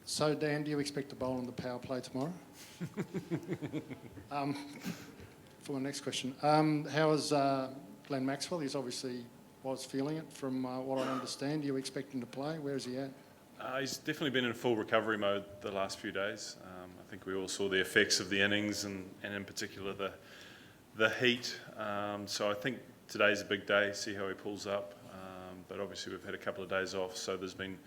So, Dan, do you expect to bowl on the power play tomorrow? For my next question, how is Glenn Maxwell? He's obviously was feeling it from what I understand. Do you expect him to play? Where is he at? He's definitely been in full recovery mode the last few days. I think we all saw the effects of the innings and in particular the heat. So I think today's a big day, see how he pulls up. But obviously we've had a couple of days off, so there's been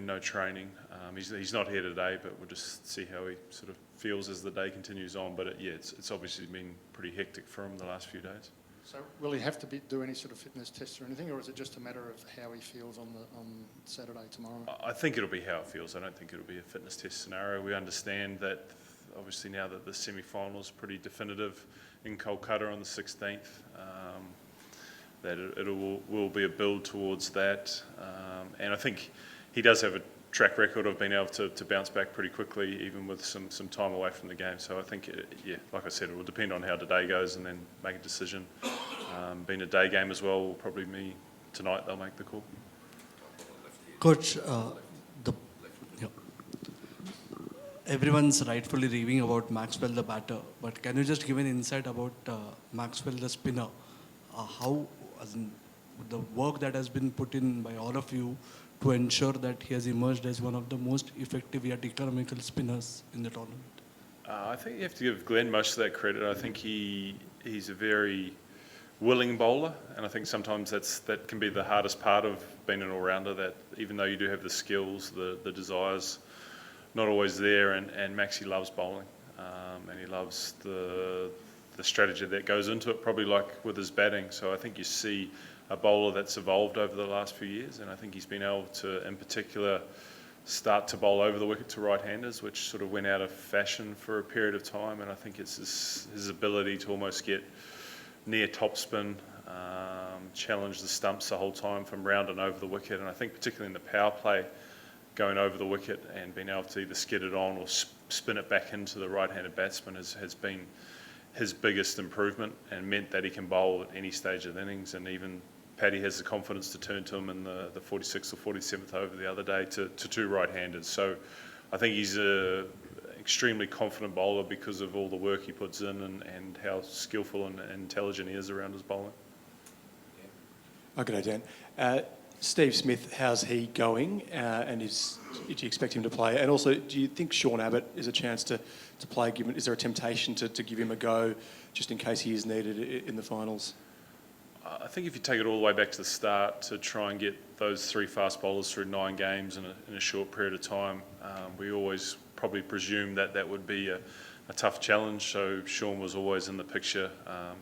no training. He's not here today, but we'll just see how he sort of feels as the day continues on. But it's obviously been pretty hectic for him the last few days. So will he have to do any sort of fitness tests or anything, or is it just a matter of how he feels on Saturday tomorrow? I think it'll be how it feels. I don't think it'll be a fitness test scenario. We understand that obviously now that the semi-final is pretty definitive in Kolkata on the 16th, that it will be a build towards that. And I think he does have a track record of being able to bounce back pretty quickly, even with some time away from the game. So I think, like I said, it will depend on how today goes and then make a decision. Being a day game as well, will probably be tonight they'll make the call. Coach, everyone's rightfully raving about Maxwell the batter, but can you just give an insight about Maxwell the spinner? How, as in, the work that has been put in by all of you to ensure that he has emerged as one of the most effective yet economical spinners in the tournament? I think you have to give Glenn most of that credit. I think he's a very willing bowler, and I think sometimes that can be the hardest part of being an all-rounder, that even though you do have the skills, the desires not always there, and Maxie loves bowling, and he loves the strategy that goes into it, probably like with his batting. So I think you see a bowler that's evolved over the last few years, and I think he's been able to, in particular, start to bowl over the wicket to right-handers, which sort of went out of fashion for a period of time, and I think it's his ability to almost get near topspin, challenge the stumps the whole time from round and over the wicket, and I think particularly in the power play, going over the wicket and being able to either skid it on or spin it back into the right-handed batsman has been his biggest improvement, and meant that he can bowl at any stage of the innings. And even Paddy has the confidence to turn to him in the 46th or 47th over the other day to two right-handers. So I think he's a extremely confident bowler because of all the work he puts in and how skillful and intelligent he is around his bowling. Okay, Dan. Steve Smith, how's he going? And do you expect him to play? And also, do you think Sean Abbott is a chance to play? Is there a temptation to give him a go just in case he is needed in the finals? I think if you take it all the way back to the start, to try and get those three fast bowlers through 9 games in a short period of time, we always probably presumed that would be a tough challenge. So Sean was always in the picture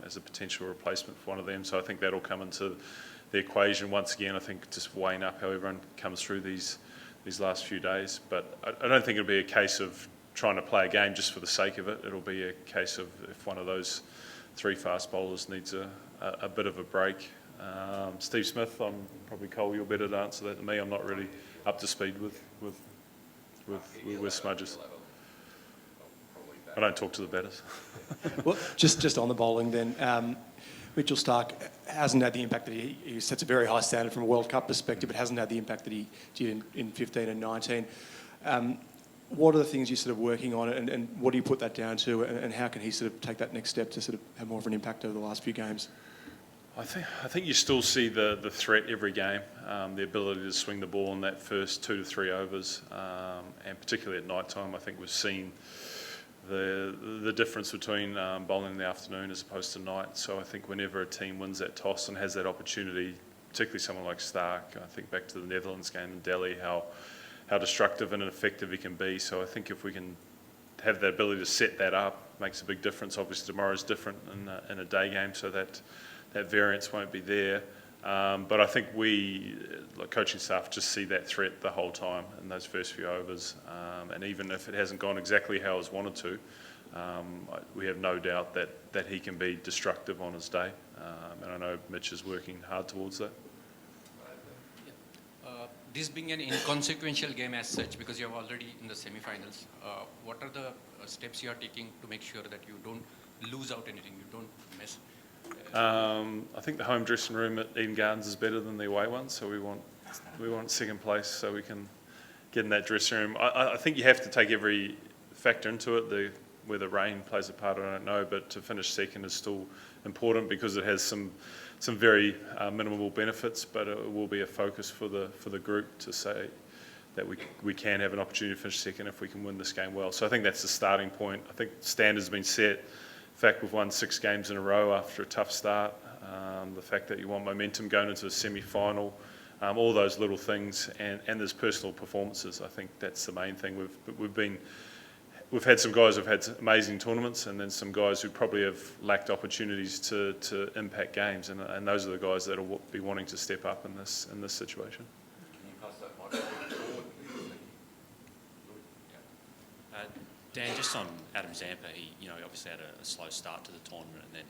as a potential replacement for one of them. So I think that'll come into the equation once again. I think just weighing up how everyone comes through these last few days. But I don't think it'll be a case of trying to play a game just for the sake of it. It'll be a case of if one of those 3 fast bowlers needs a bit of a break. Steve Smith, I'm probably Cole, you're better to answer that than me. I'm not really up to speed with smudges. I don't talk to the batters. Well, just on the bowling then, Mitchell Starc hasn't had the impact that he sets a very high standard from a World Cup perspective, but hasn't had the impact that he did in 15 and 19. What are the things you're sort of working on, and what do you put that down to, and how can he sort of take that next step to sort of have more of an impact over the last few games? I think you still see the threat every game, the ability to swing the ball in that first 2 to 3 overs, and particularly at night time. I think we've seen the difference between bowling in the afternoon as opposed to night. So I think whenever a team wins that toss and has that opportunity, particularly someone like Starc, I think back to the Netherlands game in Delhi, how destructive and effective he can be. So I think if we can have the ability to set that up, makes a big difference. Obviously tomorrow's different in a day game, so that variance won't be there. But I think we, like coaching staff, just see that threat the whole time in those first few overs. And even if it hasn't gone exactly how it's wanted to, we have no doubt that he can be destructive on his day. And I know Mitch is working hard towards that. This being an inconsequential game as such, because you're already in the semi-finals, what are the steps you are taking to make sure that you don't lose out anything, you don't miss? I think the home dressing room at Eden Gardens is better than the away one, so we want second place so we can get in that dressing room. I think you have to take every factor into it. Whether rain plays a part, I don't know, but to finish second is still important because it has some very minimal benefits, but it will be a focus for the group to say that we can have an opportunity to finish second if we can win this game well. So I think that's the starting point. I think standards have been set. In fact, we've won 6 games in a row after a tough start. The fact that you want momentum going into a semi-final, all those little things, and there's personal performances. I think that's the main thing. We've had some guys who've had amazing tournaments, and then some guys who probably have lacked opportunities to impact games, and those are the guys that will be wanting to step up in this situation. Can you pass that microphone forward, please? Dan, just on Adam Zampa, he obviously had a slow start to the tournament, and then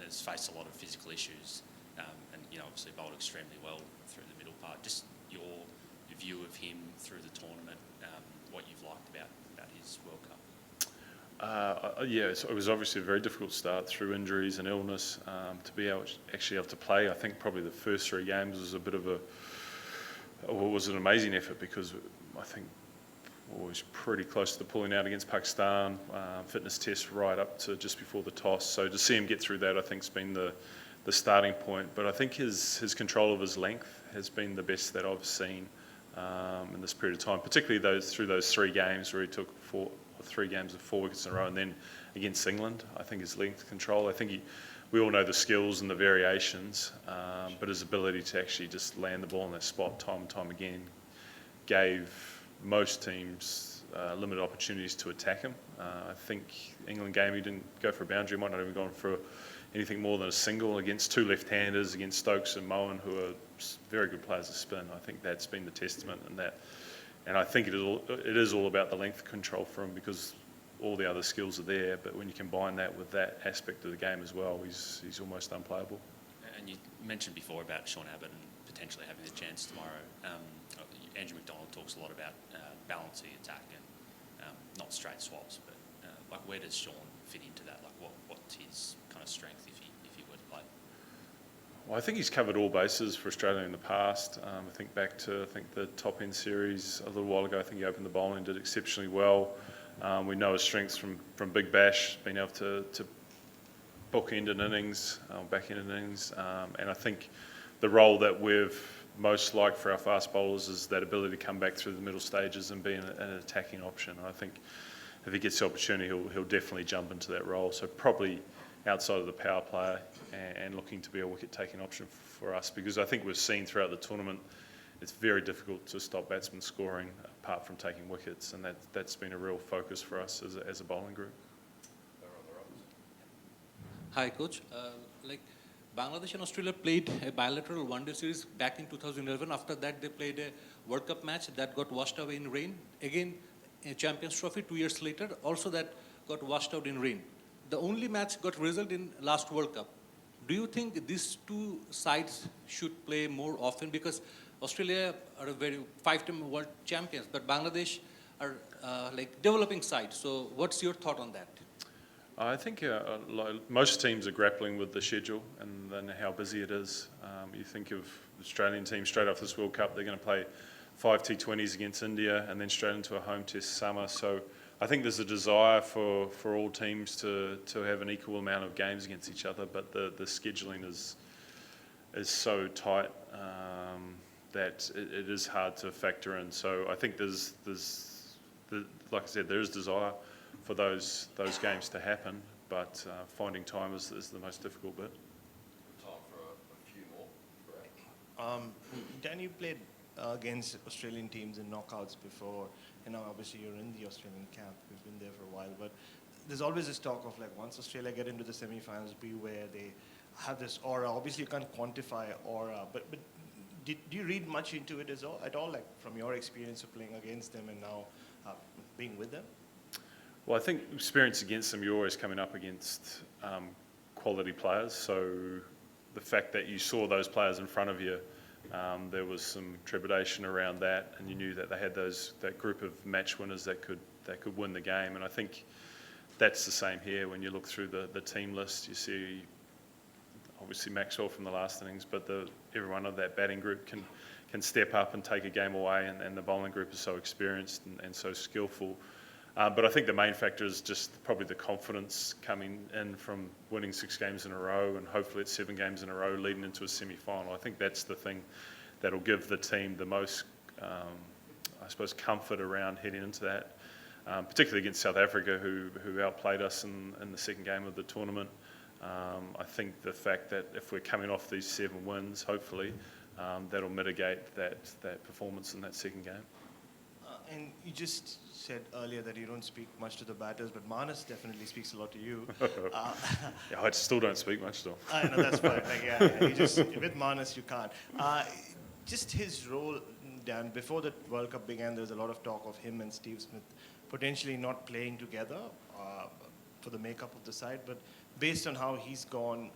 has faced a lot of physical issues, and obviously bowled extremely well through the middle part. Just your view of him through the tournament, what you've liked about his World Cup. It was obviously a very difficult start through injuries and illness. To be actually able to play, I think probably the first 3 games was was an amazing effort because I think was pretty close to pulling out against Pakistan, fitness test right up to just before the toss. So to see him get through that, I think, has been the starting point. But I think his control of his length has been the best that I've seen in this period of time, particularly through those 3 games where he took 3 games of 4 wickets in a row, and then against England, I think his length control. I think we all know the skills and the variations, but his ability to actually just land the ball in that spot time and time again gave most teams limited opportunities to attack him. I think England game, he didn't go for a boundary, might not have gone for anything more than a single against 2 left-handers, against Stokes and Moen, who are very good players of spin. I think that's been the testament in that. And I think it is all about the length control for him because all the other skills are there, but when you combine that with that aspect of the game as well, he's almost unplayable. And you mentioned before about Sean Abbott and potentially having the chance tomorrow. Andrew McDonald talks a lot about balancing attack and not straight swaps, but where does Sean fit into that? What's his kind of strength if he were to play? Well, I think he's covered all bases for Australia in the past. I think back to the top end series a little while ago. I think he opened the bowling, did exceptionally well. We know his strengths from Big Bash, being able to bookend an innings, back-end innings, and I think the role that we've most liked for our fast bowlers is that ability to come back through the middle stages and be an attacking option. I think if he gets the opportunity, he'll definitely jump into that role. So probably outside of the power play and looking to be a wicket-taking option for us, because I think we've seen throughout the tournament it's very difficult to stop batsmen scoring apart from taking wickets, and that's been a real focus for us as a bowling group. Hi, Coach. Bangladesh and Australia played a bilateral one-day series back in 2011. After that, they played a World Cup match that got washed away in rain. Again, a Champions Trophy 2 years later, also that got washed out in rain. The only match got result in last World Cup. Do you think these 2 sides should play more often? Because Australia are a very 5-time world champions, but Bangladesh are developing side. So what's your thought on that? I think most teams are grappling with the schedule and how busy it is. You think of the Australian team straight off this World Cup, they're going to play 5 T20s against India and then straight into a home test summer. So I think there's a desire for all teams to have an equal amount of games against each other, but the scheduling is so tight that it is hard to factor in. So I think there's like I said, there is desire for those games to happen, but finding time is the most difficult bit. Time for a few more. Dan, you played against Australian teams in knockouts before, and now obviously you're in the Australian camp. You've been there for a while, but there's always this talk of once Australia get into the semi-finals, beware, they have this aura. Obviously you can't quantify aura, but do you read much into it at all, from your experience of playing against them and now being with them? Well, I think experience against them, you're always coming up against quality players. So the fact that you saw those players in front of you, there was some trepidation around that, and you knew that they had that group of match winners that could win the game. And I think that's the same here. When you look through the team list, you see obviously Maxwell from the last innings, but everyone of that batting group can step up and take a game away, and the bowling group is so experienced and so skillful. But I think the main factor is just probably the confidence coming in from winning 6 games in a row, and hopefully it's 7 games in a row leading into a semi-final. I think that's the thing that'll give the team the most, I suppose, comfort around heading into that, particularly against South Africa, who outplayed us in the second game of the tournament. I think the fact that if we're coming off these 7 wins, hopefully, that'll mitigate that performance in that second game. And you just said earlier that you don't speak much to the batters, but Manas definitely speaks a lot to you. Yeah, I still don't speak much to him. I know, that's fine. Like, yeah, you just, with Manas, you can't. Just his role, Dan, before the World Cup began, there was a lot of talk of him and Steve Smith potentially not playing together for the makeup of the side. But based on how he's gone,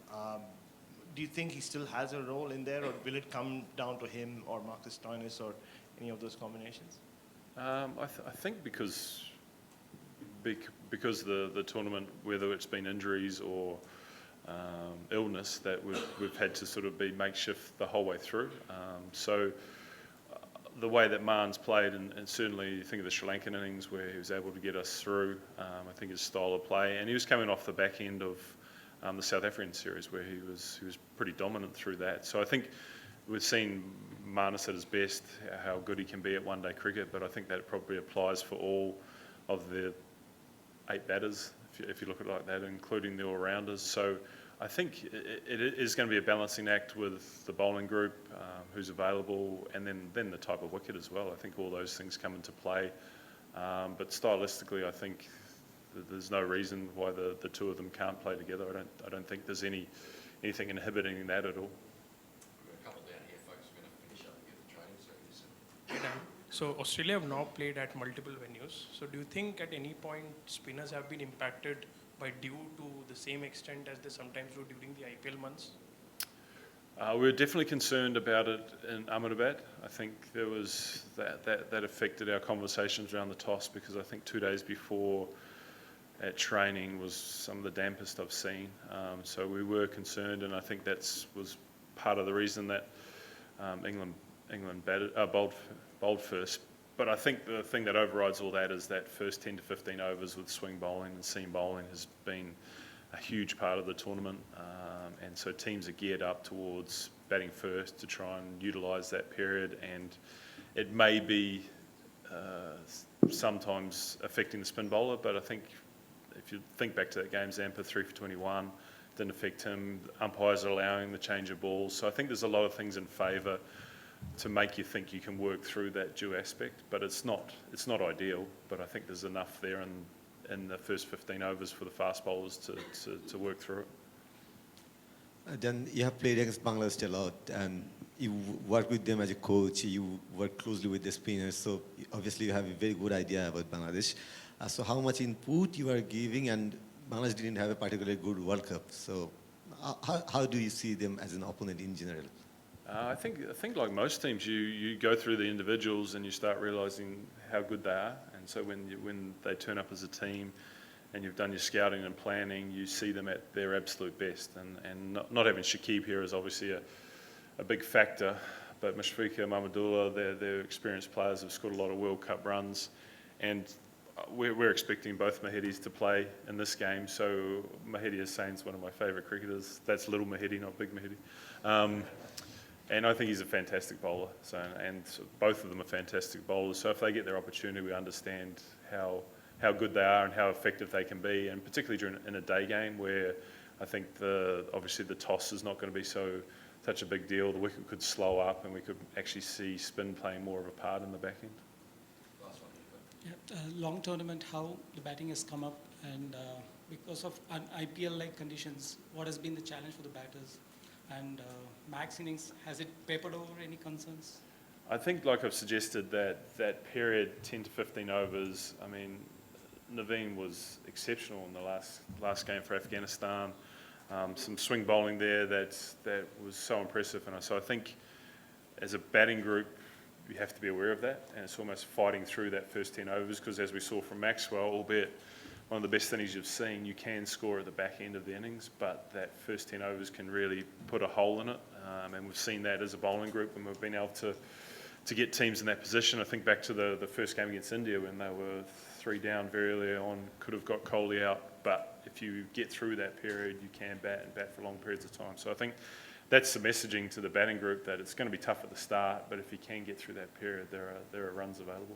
do you think he still has a role in there, or will it come down to him or Marcus Stoinis or any of those combinations? I think because the tournament, whether it's been injuries or illness, that we've had to sort of be makeshift the whole way through. So the way that Mahan's played, and certainly you think of the Sri Lankan innings where he was able to get us through, I think his style of play, and he was coming off the back end of the South African series where he was pretty dominant through that. So I think we've seen Manas at his best, how good he can be at one-day cricket, but I think that probably applies for all of the 8 batters, if you look at it like that, including the all-rounders. So I think it is going to be a balancing act with the bowling group, who's available, and then the type of wicket as well. I think all those things come into play. But stylistically, I think there's no reason why the 2 of them can't play together. I don't think there's anything inhibiting that at all. A couple down here, folks. We're going to finish up and get the training series. So Australia have now played at multiple venues. So do you think at any point spinners have been impacted by dew to the same extent as they sometimes do during the IPL months? We're definitely concerned about it in Ahmedabad. I think there was that affected our conversations around the toss, because I think 2 days before at training was some of the dampest I've seen. So we were concerned, and I think was part of the reason that England bowled first. But I think the thing that overrides all that is that first 10 to 15 overs with swing bowling and seam bowling has been a huge part of the tournament. And so teams are geared up towards batting first to try and utilise that period. And it may be sometimes affecting the spin bowler, but I think if you think back to that game, Zampa 3 for 21, didn't affect him. Umpires are allowing the change of balls. So I think there's a lot of things in favour to make you think you can work through that dew aspect, but it's not ideal. But I think there's enough there in the first 15 overs for the fast bowlers to work through it. Then you have played against Bangladesh a lot, and you work with them as a coach. You work closely with the spinners, so obviously you have a very good idea about Bangladesh. So how much input you are giving, and Bangladesh didn't have a particularly good World Cup. So how do you see them as an opponent in general? I think like most teams, you go through the individuals and you start realising how good they are. And so when they turn up as a team and you've done your scouting and planning, you see them at their absolute best. And not having Shakib here is obviously a big factor. But Mushfiqur, Mahmudullah, they're experienced players, have scored a lot of World Cup runs. And we're expecting both Mahidis to play in this game. So Mahidi Hussain's one of my favourite cricketers. That's little Mahidi, not big Mahidi. And I think he's a fantastic bowler. And both of them are fantastic bowlers. So if they get their opportunity, we understand how good they are and how effective they can be. And particularly in a day game where I think obviously the toss is not going to be such a big deal. The wicket could slow up and we could actually see spin playing more of a part in the back end. Long tournament, how the batting has come up, and because of IPL-like conditions, what has been the challenge for the batters? And max innings, has it papered over any concerns? I think, like I've suggested, that period, 10 to 15 overs, I mean, Naveen was exceptional in the last game for Afghanistan. Some swing bowling there that was so impressive. And so I think as a batting group, you have to be aware of that. And it's almost fighting through that first 10 overs, because as we saw from Maxwell, albeit one of the best innings you've seen. You can score at the back end of the innings, but that first 10 overs can really put a hole in it. And we've seen that as a bowling group, and we've been able to get teams in that position. I think back to the first game against India when they were 3 down very early on, could have got Kohli out, but if you get through that period, you can bat and bat for long periods of time. So I think that's the messaging to the batting group, that it's going to be tough at the start, but if you can get through that period, there are runs available.